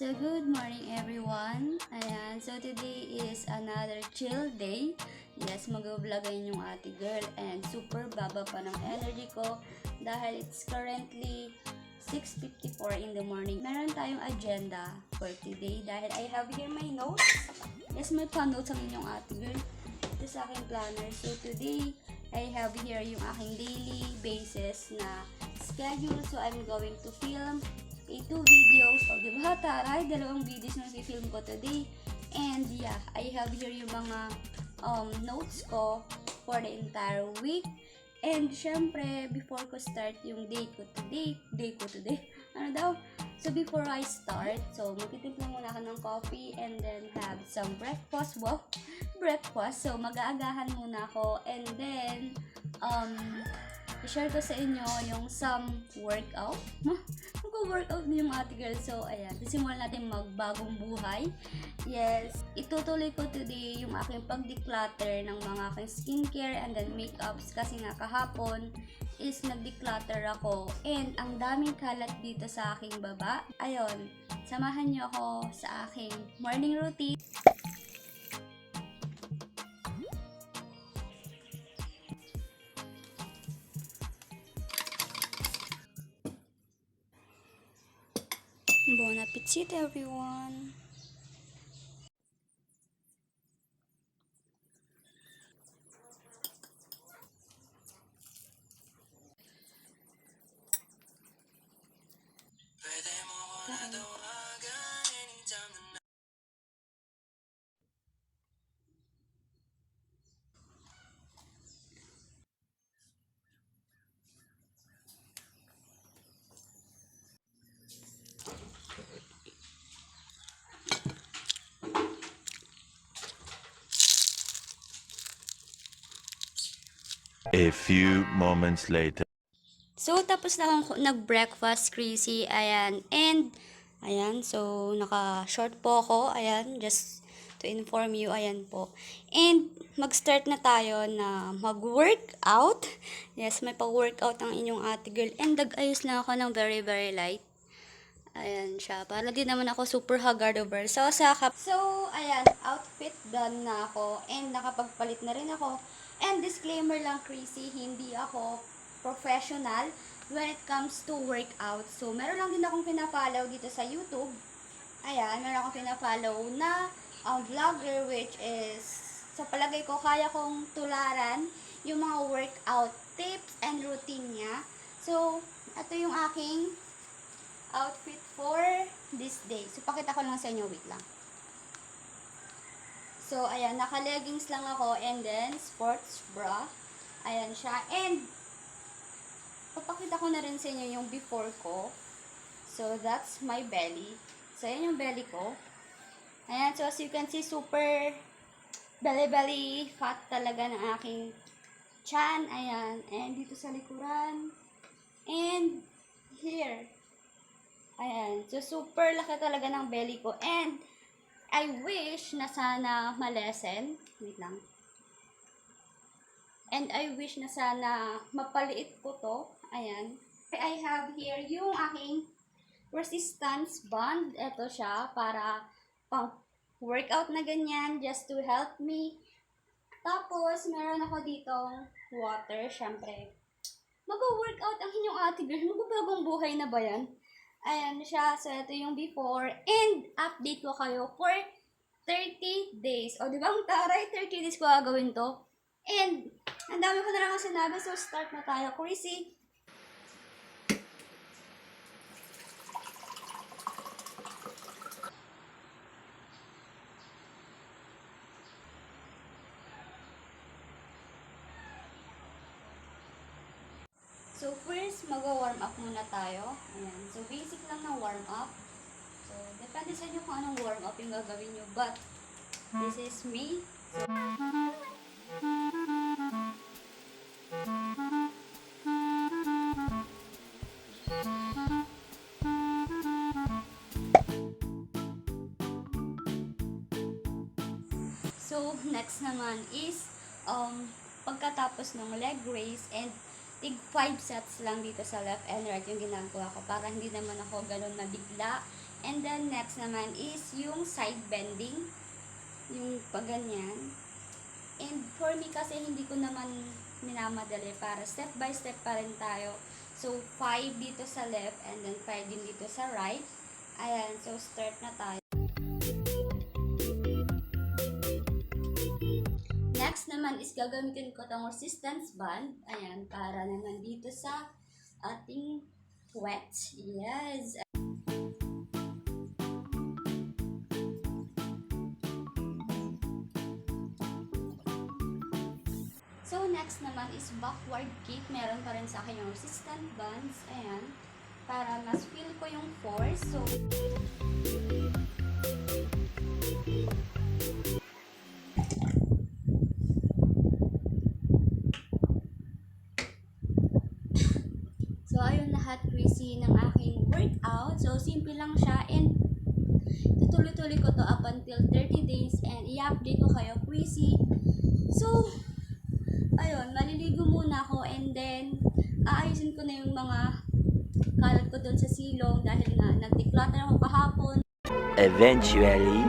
So good morning everyone. Ayan, so today is another chill day. Yes, mag-vlog ngayon yung ate girl and super baba pa ng energy ko dahil it's currently 6:54 in the morning. Meron tayong agenda for today dahil I have here my notes. Yes, may pa-notes ang inyong ate girl. Ito sa aking planner. So today, I have here yung aking daily basis na schedule. So I'm going to film 2 videos. O, diba? Taray, 2 videos na si-film ko today. And yeah, I have here yung mga notes ko for the entire week. And syempre, before ko start yung day ko today, ano daw? So before I start, so magtitimpla muna ako ng coffee and then have some breakfast. Wow, breakfast. So mag-aagahan muna ako and then i-share ko sa inyo yung some workout. Mag-workout na yung ate girl. So, ayan. Simulan natin magbagong buhay. Yes. Itutuloy ko today yung aking pag-declutter ng mga aking skincare and then makeups. Kasi nga kahapon is nag-declutter ako. And ang daming kalat dito sa aking baba. Ayun. Samahan niyo ako sa aking morning routine. Bon appetit everyone! A few moments later. So, tapos na akong nag-breakfast, Chrissy. Ayan. And, ayan. So, naka-short po ako. Ayan. Just to inform you. Ayan po. And, mag-start na tayo na mag-workout. Yes, may pa-workout ang inyong ate girl. And, nag-ayos lang ako ng very, very light. Ayan siya. Para di naman ako super haggard over. So, ayan. Outfit done na ako. And, nakapagpalit na rin ako. And, disclaimer lang, Chrissy. Hindi ako professional when it comes to workout. So, meron lang din akong pina-follow dito sa YouTube. Ayan, meron akong pina-follow na vlogger which is, sa palagay ko, kaya kong tularan yung mga workout tips and routine niya. So, ito yung aking outfit for this day. So, pakita ko lang sa inyo. Wait lang. So, ayan, naka-leggings lang ako and then sports bra. Ayan siya. And, papakita ko na rin sa inyo yung before ko. So, that's my belly. So, ayan yung belly ko. Ayan, so as you can see, super belly fat talaga ng aking chan. Ayan, and dito sa likuran. And, here. Ayan, so super laki talaga ng belly ko. And, I wish na sana malesen. Wait lang. And I wish na sana mapaliit ko to. Ayan. I have here yung aking resistance band. Ito siya para pang workout na ganyan. Just to help me. Tapos, meron ako ditong water. Syempre, mag-workout ang inyong ate girl. Magbabagong buhay na ba yan? Ayan siya. So, ito yung before. And, update ko kayo for 30 days. O, di ba? Ang taray, 30 days ko gagawin to. And, ang dami ko na lang sinabi. So, start na tayo. Chrissy. So, first, mag-warm up muna tayo. Ayan. So, basic lang na warm up. So, depende sa inyo kung anong warm up yung gagawin nyo. But, this is me. So, next naman is, pagkatapos ng leg raise and tig 5 sets lang dito sa left and right yung ginagawa ko para hindi naman ako ganun nabigla And then next naman is yung side bending, yung paganyan. And for me kasi hindi ko naman minamadali para step by step pa rin tayo. So 5 dito sa left and then 5 din dito sa right. Ayan, so start na tayo. Next naman is gagamitin ko tong resistance band. Ayan, para naman dito sa ating wet. Yes. So, next naman is backward kick. Meron pa rin sa akin yung resistant bands. Ayan. Para mas feel ko yung force. So, ayun lahat, Chrissy, ng aking workout. So, simple lang siya. And, tutuloy-tuloy ko to up until 30 days. And, i-update ko kayo, Chrissy. So, ayun, maliligo muna ako and then aayusin ko na yung mga kalat ko doon sa silong dahil nga nag-declutter ako kahapon. Eventually.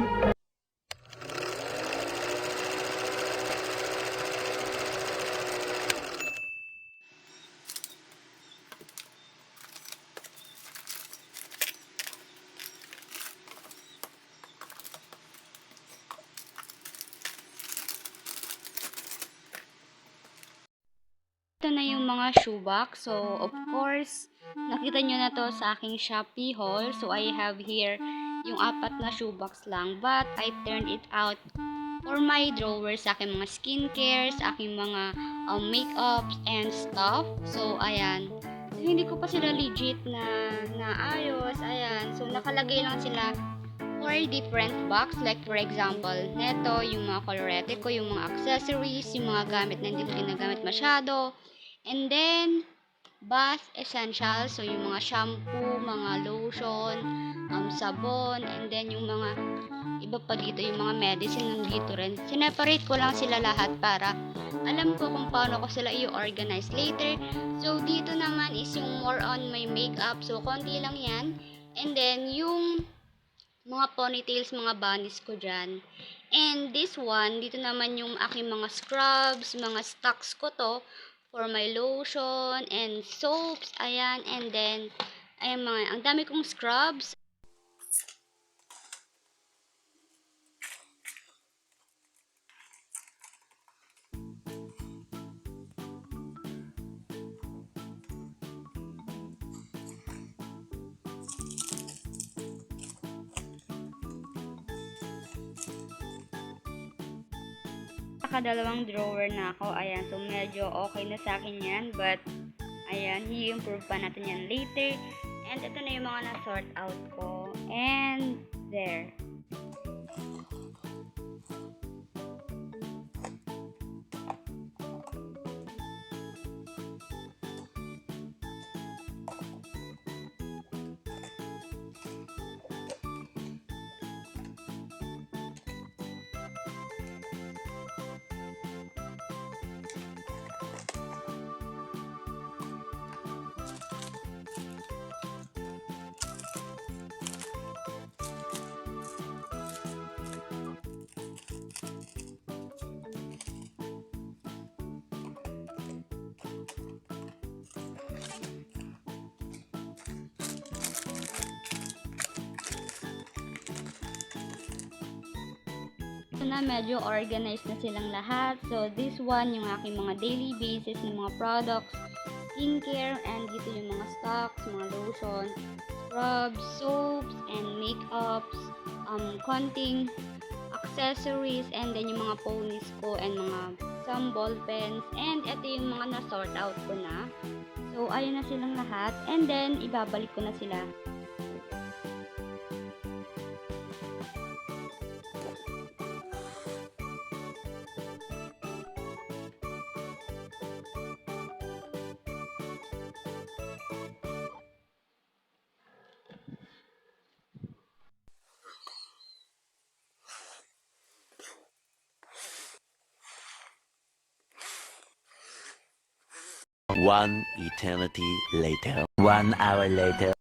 Ito na yung mga shoebox. So, of course, nakita nyo na to sa aking Shopee haul. So, I have here yung 4 na shoebox lang. But, I turned it out for my drawers, sa aking mga skincare, sa aking mga makeups and stuff. So, ayan. So, hindi ko pa sila legit na naayos. Ayan. So, nakalagay lang sila for different box. Like, for example, neto, yung mga kolorete ko, yung mga accessories, yung mga gamit na hindi ko ginagamit masyado. And then, bath essentials. So, yung mga shampoo, mga lotion, sabon, and then yung mga iba pa dito, yung mga medicine nandito rin. Sineparate ko lang sila lahat para alam ko kung paano ko sila i-organize later. So, dito naman is yung more on my makeup. So, konti lang yan. And then, yung mga ponytails, mga bunnies ko dyan. And this one, dito naman yung aking mga scrubs, mga stocks ko to for my lotion and soaps. Ayan, and then, ayan mga, ang dami kong scrubs. Nakadalawang drawer na ako. Ayan, so medyo okay na sa akin yan. But, ayan, i-improve pa natin yan later. And ito na yung mga na-sort out ko. And, there. Na medyo organized na silang lahat. So, this one, yung aking mga daily basis ng mga products, skincare, and dito yung mga stocks, mga lotion, scrubs, soaps, and makeups, konting accessories, and then yung mga ponies ko, and mga some ball pens, and ito yung mga na-sort out ko na. So, ayun na silang lahat, and then, ibabalik ko na sila. One eternity later. 1 hour later.